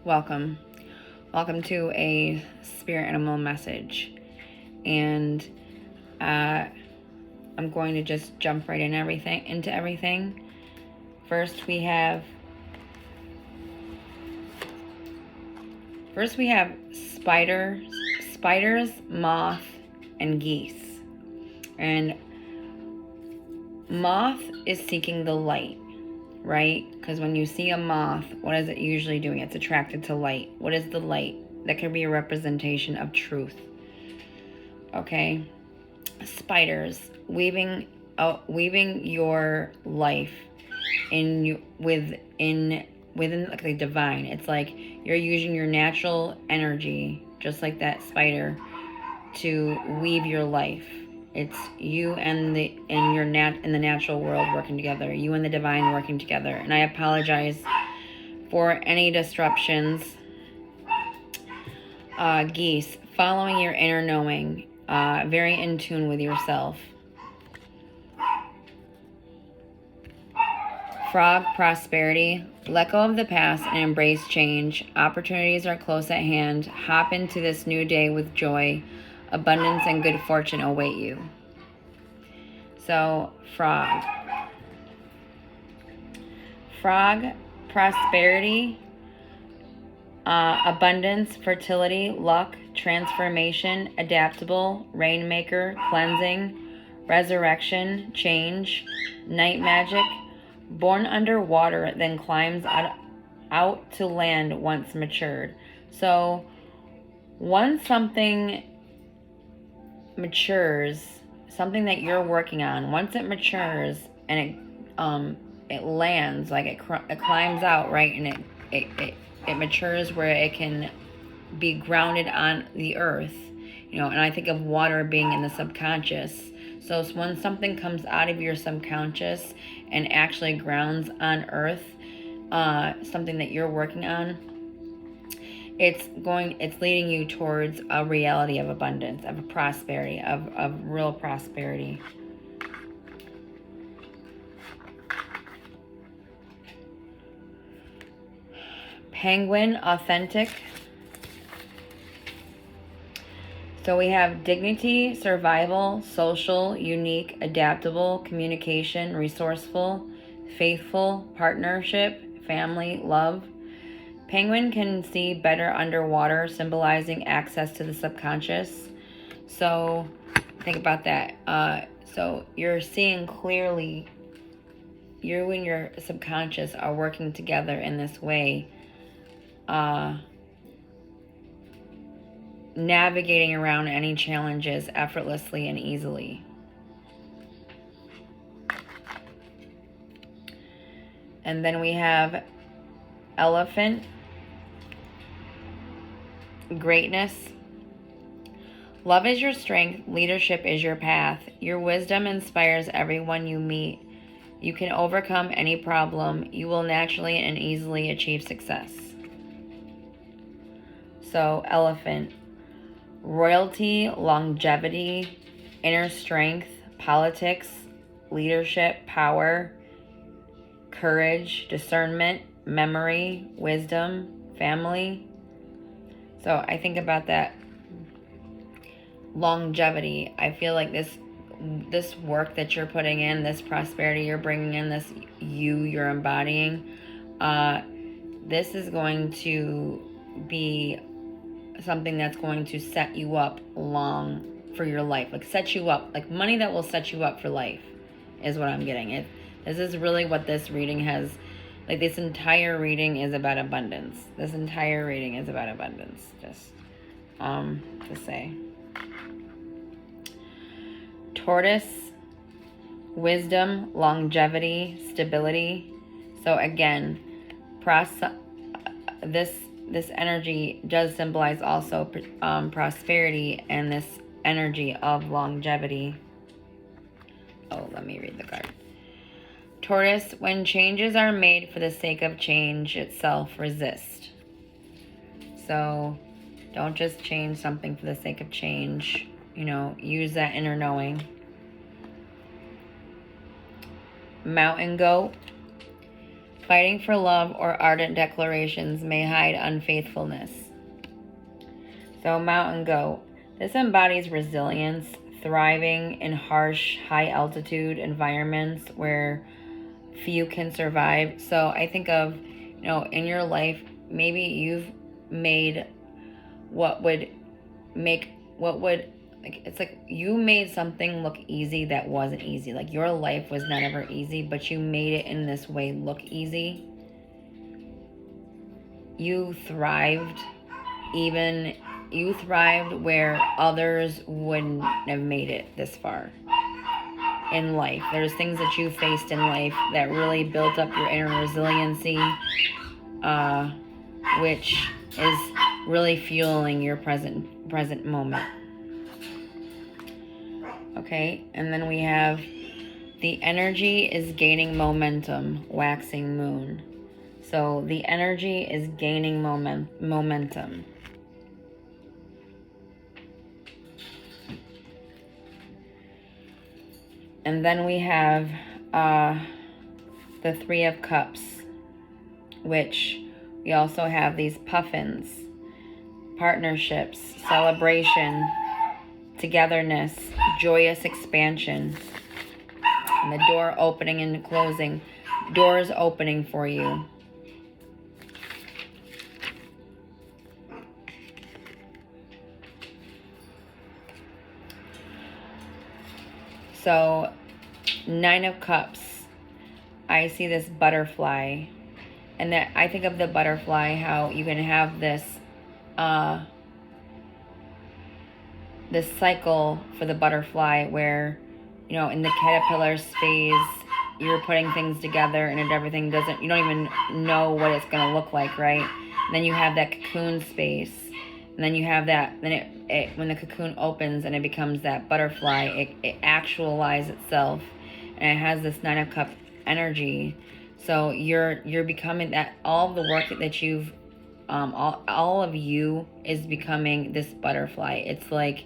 Welcome. Welcome to a spirit animal message. And I'm going to just jump right into everything. First we have spiders, moth, and geese. And moth is seeking the light, right? Because when you see a moth, what is it usually doing? It's attracted to light. What is the light? That could be a representation of truth. Okay? Spiders, weaving your life within like the divine. It's like you're using your natural energy, just like that spider, to weave your life. It's you and the natural world working together. You and the divine working together. And I apologize for any disruptions. Geese, following your inner knowing, very in tune with yourself. Frog, prosperity, let go of the past and embrace change. Opportunities are close at hand. Hop into this new day with joy. Abundance and good fortune await you. So, frog, prosperity, abundance, fertility, luck, transformation, adaptable, rainmaker, cleansing, resurrection, change, night magic, born underwater, then climbs out to land once matured. So once something matures, something that you're working on, once it matures and it lands, like it climbs out, right, and it matures where it can be grounded on the earth, and I think of water being in the subconscious. So when something comes out of your subconscious and actually grounds on earth, something that you're working on, it's leading you towards a reality of abundance, of prosperity, of real prosperity. Penguin, authentic. So we have dignity, survival, social, unique, adaptable, communication, resourceful, faithful, partnership, family, love. Penguin can see better underwater, symbolizing access to the subconscious. So think about that. So you're seeing clearly. You and your subconscious are working together in this way. Navigating around any challenges effortlessly and easily. And then we have elephant, greatness. Love is your strength, leadership is your path. Your wisdom inspires everyone you meet. You can overcome any problem. You will naturally and easily achieve success. So, elephant, royalty, longevity, inner strength, politics, leadership, power, courage, discernment, memory, wisdom, family. So I think about that longevity. I feel like this work that you're putting in, this prosperity you're bringing in, this you're embodying, this is going to be something that's going to set you up long for your life, like set you up, like money that will set you up for life is what I'm getting. This is really what this reading has, like this entire reading is about abundance. Just to say. Tortoise, wisdom, longevity, stability. So again, this energy does symbolize also prosperity and this energy of longevity. Oh, let me read the card. Tortoise, when changes are made for the sake of change itself, resist. So don't just change something for the sake of change. Use that inner knowing. Mountain goat, Fighting for love or ardent declarations may hide unfaithfulness. So mountain goat. This embodies resilience, thriving in harsh, high altitude environments where few can survive. So I think of, in your life, maybe you've made it's like you made something look easy that wasn't easy. Like your life was not ever easy, but you made it in this way look easy. You thrived where others wouldn't have made it this far in life. There's things that you faced in life that really built up your inner resiliency, which is really fueling your present moment. Okay, and then we have the energy is gaining momentum, waxing moon. So the energy is gaining momentum. And then we have the Three of Cups, which we also have these puffins, partnerships, celebration, togetherness, joyous expansion, and the door opening and closing. Doors opening for you. So, Nine of Cups. I see this butterfly. And that I think of the butterfly, how you can have this this cycle for the butterfly where, in the caterpillar phase, you're putting things together and everything you don't even know what it's going to look like, right? And then you have that cocoon space. And then you have that, then it when the cocoon opens and it becomes that butterfly, it actualizes itself. And it has this Nine of Cups energy. So you're becoming that, all of the work that you've, all of you is becoming this butterfly. It's like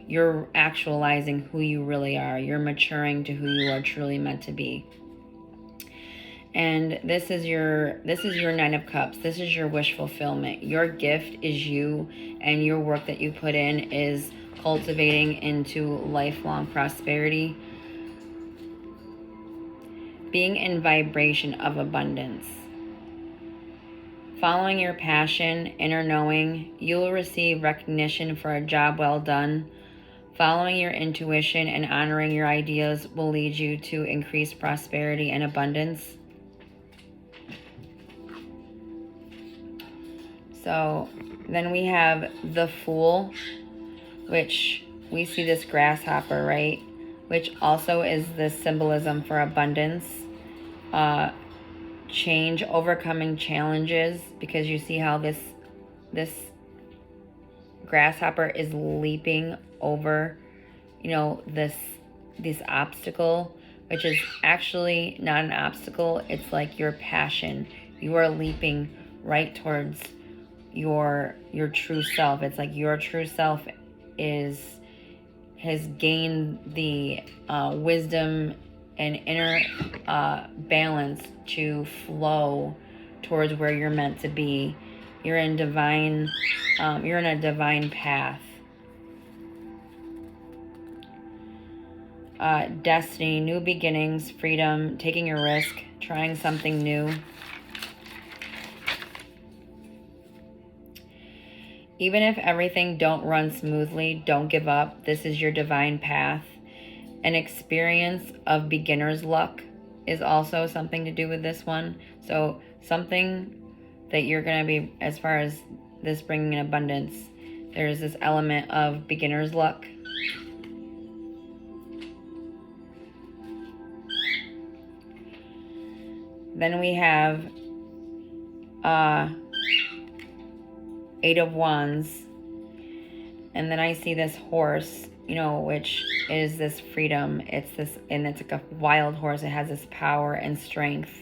you're actualizing who you really are. You're maturing to who you are truly meant to be. And this is your Nine of Cups. This is your wish fulfillment. Your gift is you, and your work that you put in is cultivating into lifelong prosperity. Being in vibration of abundance. Following your passion, inner knowing, you will receive recognition for a job well done. Following your intuition and honoring your ideas will lead you to increased prosperity and abundance. So then we have the Fool, which we see this grasshopper, right? Which also is the symbolism for abundance, change, overcoming challenges, because you see how this grasshopper is leaping over, this obstacle, which is actually not an obstacle. It's like your passion. You are leaping right towards your true self. It's like your true self has gained the wisdom and inner balance to flow towards where you're meant to be. You're in a divine path. Destiny, new beginnings, freedom, taking a risk, trying something new. Even if everything don't run smoothly, don't give up. This is your divine path. An experience of beginner's luck is also something to do with this one. So something that you're going to be, as far as this bringing in abundance, there's this element of beginner's luck. Then we have Eight of Wands. And then I see this horse, which is this freedom. It's like a wild horse. It has this power and strength.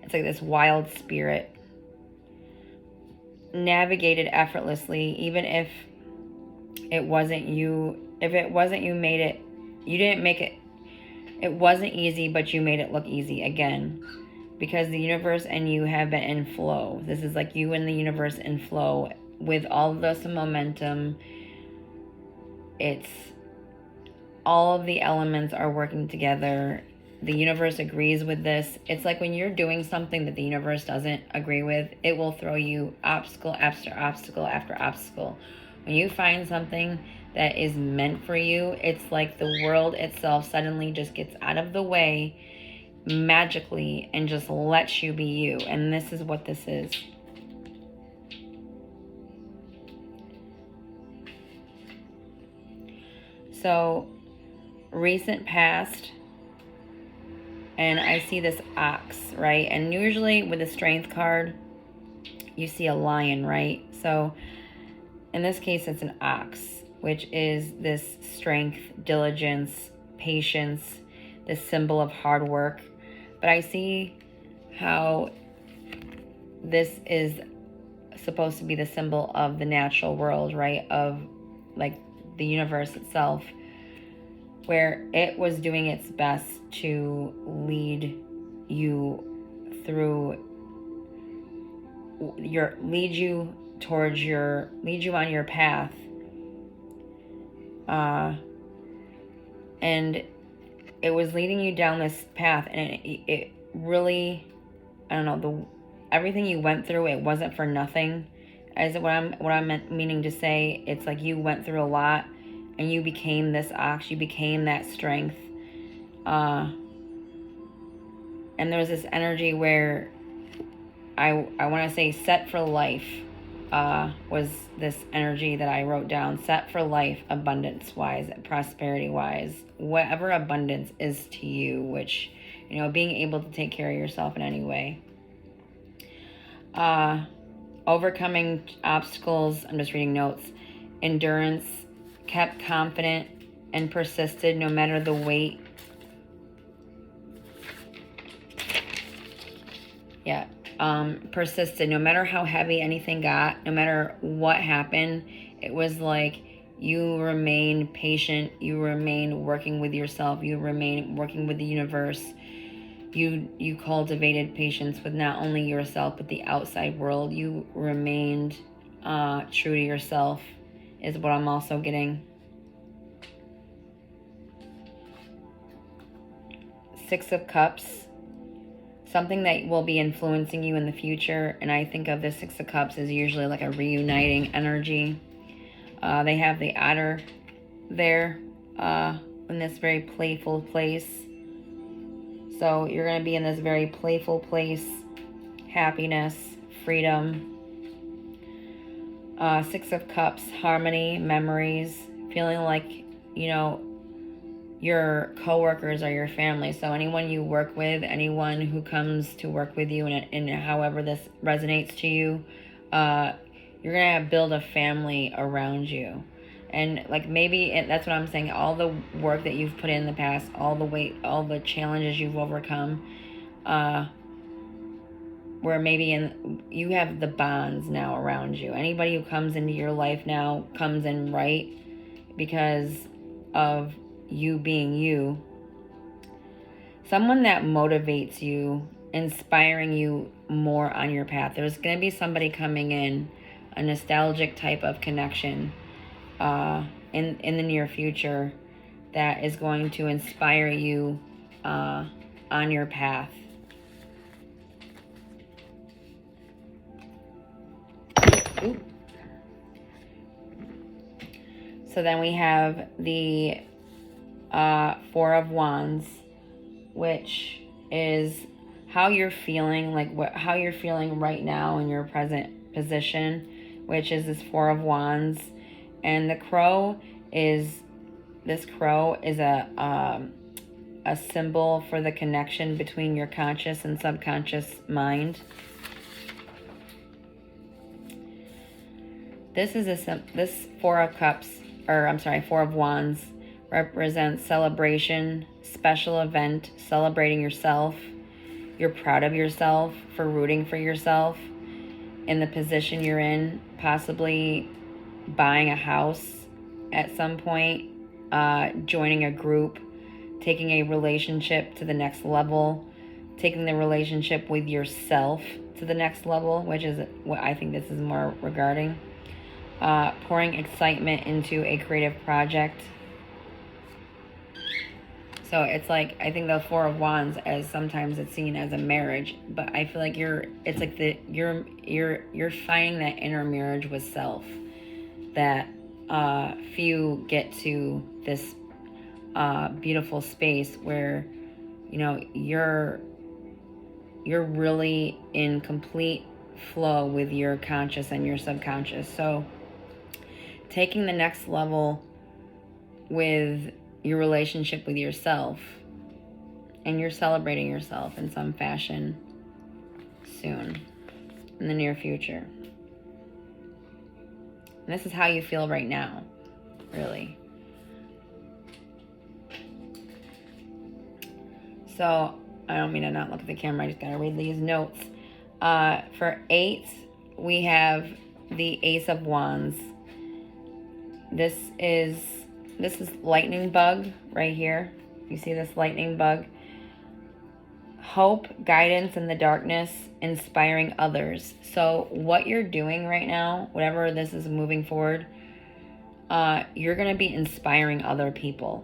It's like this wild spirit. Navigated effortlessly, even if it wasn't you. If it wasn't you made it, you didn't make it. It wasn't easy, but you made it look easy again. because the universe and you have been in flow. This is like you and the universe in flow with all of this momentum. It's all of the elements are working together. The universe agrees with this. It's like when you're doing something that the universe doesn't agree with, it will throw you obstacle after obstacle after obstacle. When you find something that is meant for you, it's like the world itself suddenly just gets out of the way magically and just lets you be you. And this is what this is. So, recent past, and I see this ox, right? And usually with the strength card, you see a lion, right? So in this case, it's an ox, which is this strength, diligence, patience, this symbol of hard work. But I see how this is supposed to be the symbol of the natural world, right? Of like the universe itself, where it was doing its best to lead you through lead you on your path. And it was leading you down this path, and it really, I don't know, everything you went through, it wasn't for nothing. As what I'm meaning to say, it's like you went through a lot, and you became this ox. You became that strength. And there was this energy where I want to say set for life was this energy that I wrote down. Set for life, abundance-wise, prosperity-wise, whatever abundance is to you, which, being able to take care of yourself in any way. Overcoming obstacles, I'm just reading notes. Endurance, kept confident and persisted no matter the weight. Yeah. Persisted no matter how heavy anything got, no matter what happened. It was like you remain patient, you remain working with yourself, you remain working with the universe. You cultivated patience with not only yourself but the outside world. You remained true to yourself, is what I'm also getting. Six of Cups, something that will be influencing you in the future. And I think of the Six of Cups as usually like a reuniting energy. They have the otter there in this very playful place. So you're going to be in this very playful place. Happiness, freedom. Six of Cups, harmony, memories. Feeling like, your coworkers are your family. So anyone you work with, anyone who comes to work with you, and however this resonates to you, you're going to build a family around you. And like maybe that's what I'm saying. All the work that you've put in the past, all the challenges you've overcome, where maybe you have the bonds now around you. Anybody who comes into your life now comes in right because of you being you. Someone that motivates you, inspiring you more on your path. There's going to be somebody coming in, a nostalgic type of connection in the near future that is going to inspire you on your path. Ooh. So then we have the Four of Wands, which is how you're feeling, how you're feeling right now in your present position, which is this Four of Wands. And this crow is a symbol for the connection between your conscious and subconscious mind. This Four of Wands represents celebration, special event, celebrating yourself. You're proud of yourself for rooting for yourself in the position you're in, possibly buying a house at some point, joining a group, taking a relationship to the next level, taking the relationship with yourself to the next level, which is what I think this is more regarding. Pouring excitement into a creative project. So it's like, I think the Four of Wands, as sometimes it's seen as a marriage, but I feel like you're finding that inner marriage with self that few get to this beautiful space where, you know, you're really in complete flow with your conscious and your subconscious. So taking the next level with your relationship with yourself, and you're celebrating yourself in some fashion soon, in the near future. And this is how you feel right now, really. So I don't mean to not look at the camera, I just gotta read these notes. For 8, we have the Ace of Wands. This is lightning bug right here. You see this lightning bug? Hope, guidance in the darkness, inspiring others. So what you're doing right now, whatever this is moving forward, you're going to be inspiring other people.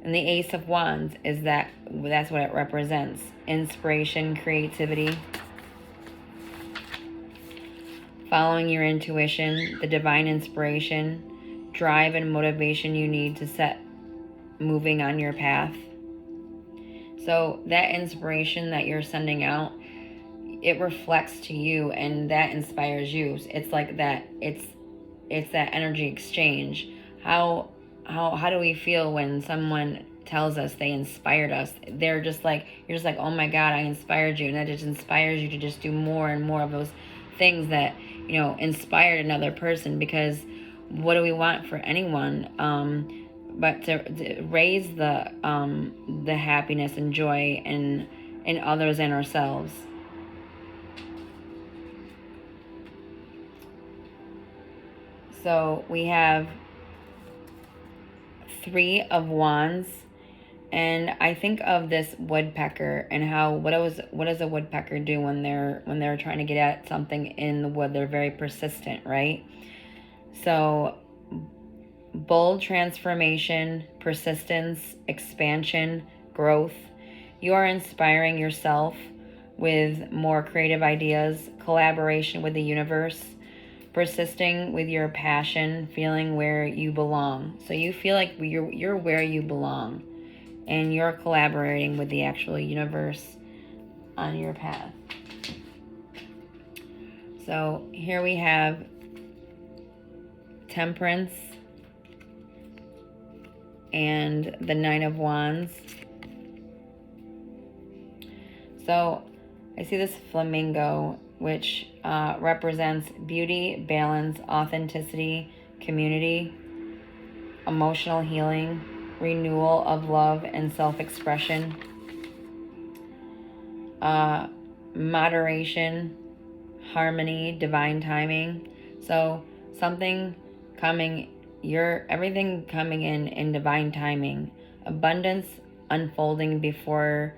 And the Ace of Wands is that's what it represents. Inspiration, creativity, following your intuition, the divine inspiration, drive and motivation you need to set moving on your path. So that inspiration that you're sending out, it reflects to you and that inspires you. It's like that, it's that energy exchange. How do we feel when someone tells us they inspired us? They're just like, you're just like, oh my God, I inspired you. And that just inspires you to just do more and more of those things that, you know, inspired another person. Because what do we want for anyone but to raise the happiness and joy in others and ourselves. So we have 3 of Wands, and I think of this woodpecker and how what does a woodpecker do when they're trying to get at something in the wood? They're very persistent, right? So bold transformation, persistence, expansion, growth. You are inspiring yourself with more creative ideas, collaboration with the universe, persisting with your passion, feeling where you belong. So you feel like you're where you belong, and you're collaborating with the actual universe on your path. So here we have Temperance and the 9 of Wands. So I see this flamingo, which represents beauty, balance, authenticity, community, emotional healing, renewal of love and self-expression, moderation, harmony, divine timing. So something coming, everything coming in divine timing, abundance unfolding before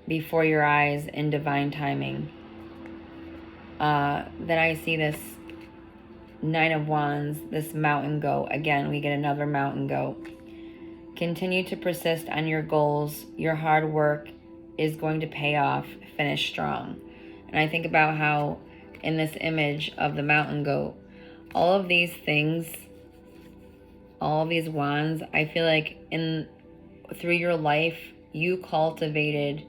your eyes in divine timing. Then I see this 9 of Wands, this mountain goat. Again, we get another mountain goat. Continue to persist on your goals. Your hard work is going to pay off. Finish strong. And I think about how in this image of the mountain goat, all of these things, all of these wands, I feel like through your life, you cultivated,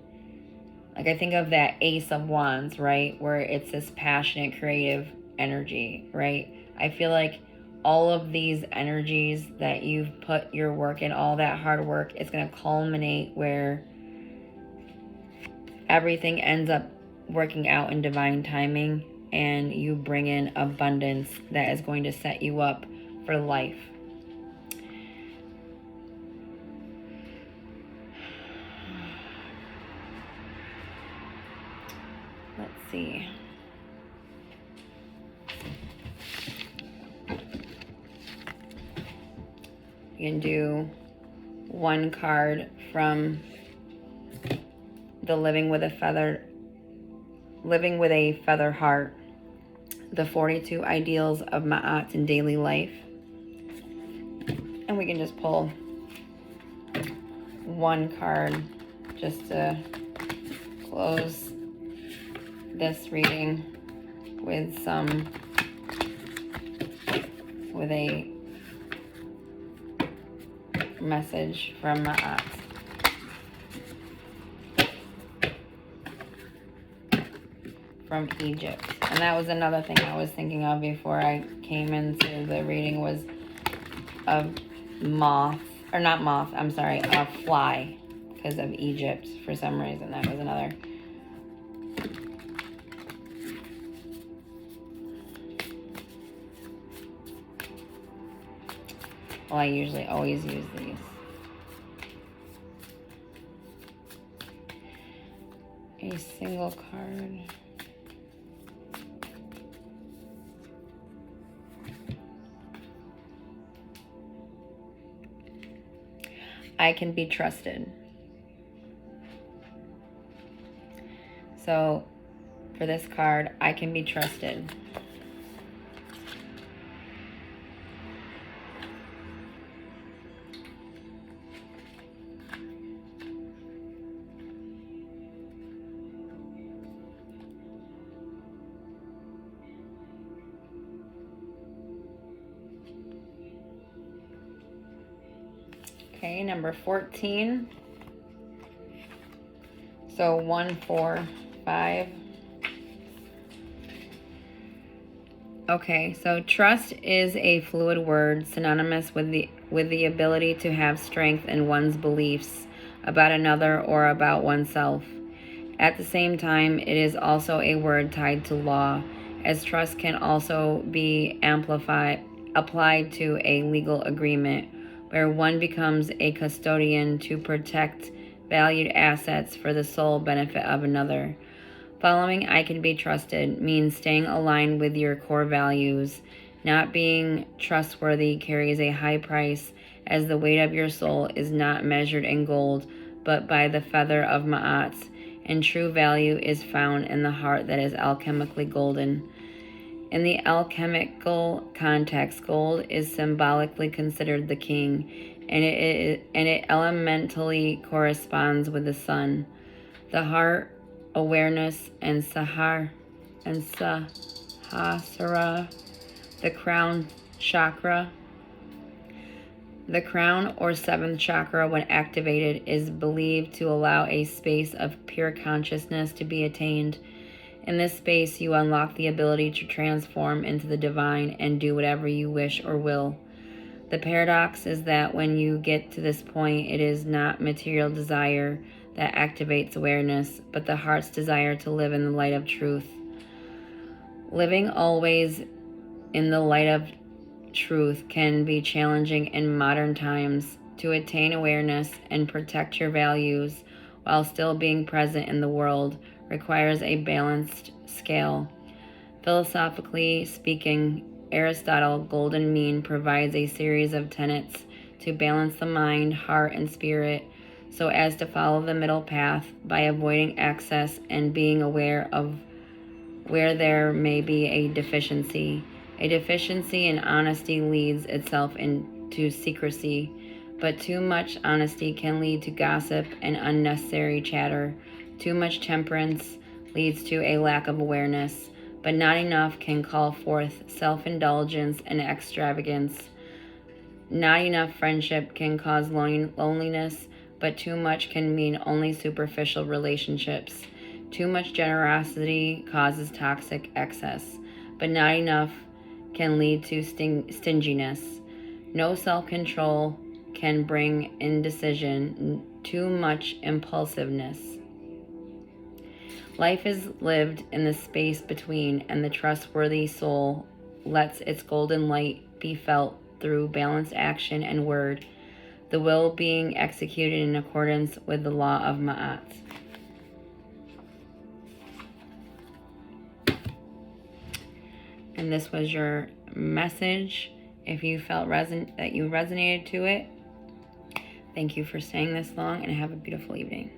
like I think of that Ace of Wands, right? Where it's this passionate, creative energy, right? I feel like all of these energies that you've put your work in, all that hard work, it's going to culminate where everything ends up working out in divine timing, and you bring in abundance that is going to set you up for life. Let's see. You can do one card from the living with a feather heart, the 42 ideals of Ma'at in daily life. And we can just pull one card just to close this reading with a message from Ma'at. From Egypt. And that was another thing I was thinking of before I came into the reading, was a fly, because of Egypt for some reason. That was another. Well, I usually always use these. A single card. I can be trusted. So for this card, I can be trusted. Okay, number 14. So 1, 4, 5. Okay, so trust is a fluid word synonymous with the ability to have strength in one's beliefs about another or about oneself. At the same time, it is also a word tied to law, as trust can also be applied to a legal agreement where one becomes a custodian to protect valued assets for the sole benefit of another. Following I can be trusted means staying aligned with your core values. Not being trustworthy carries a high price, as the weight of your soul is not measured in gold, but by the feather of Ma'at, and true value is found in the heart that is alchemically golden. In the alchemical context, gold is symbolically considered the king, and it elementally corresponds with the sun. The heart, awareness, and Sahasrara, the crown chakra. The crown or seventh chakra, when activated, is believed to allow a space of pure consciousness to be attained. In this space, you unlock the ability to transform into the divine and do whatever you wish or will. The paradox is that when you get to this point, it is not material desire that activates awareness, but the heart's desire to live in the light of truth. Living always in the light of truth can be challenging in modern times. To attain awareness and protect your values while still being present in the world requires a balanced scale. Philosophically speaking, Aristotle's golden mean provides a series of tenets to balance the mind, heart, and spirit so as to follow the middle path by avoiding excess and being aware of where there may be a deficiency. A deficiency in honesty leads itself into secrecy, but too much honesty can lead to gossip and unnecessary chatter. Too much temperance leads to a lack of awareness, but not enough can call forth self-indulgence and extravagance. Not enough friendship can cause loneliness, but too much can mean only superficial relationships. Too much generosity causes toxic excess, but not enough can lead to stinginess. No self-control can bring indecision, too much impulsiveness. Life is lived in the space between, and the trustworthy soul lets its golden light be felt through balanced action and word, the will being executed in accordance with the law of Ma'at. And this was your message. If you felt that you resonated to it, thank you for staying this long, and have a beautiful evening.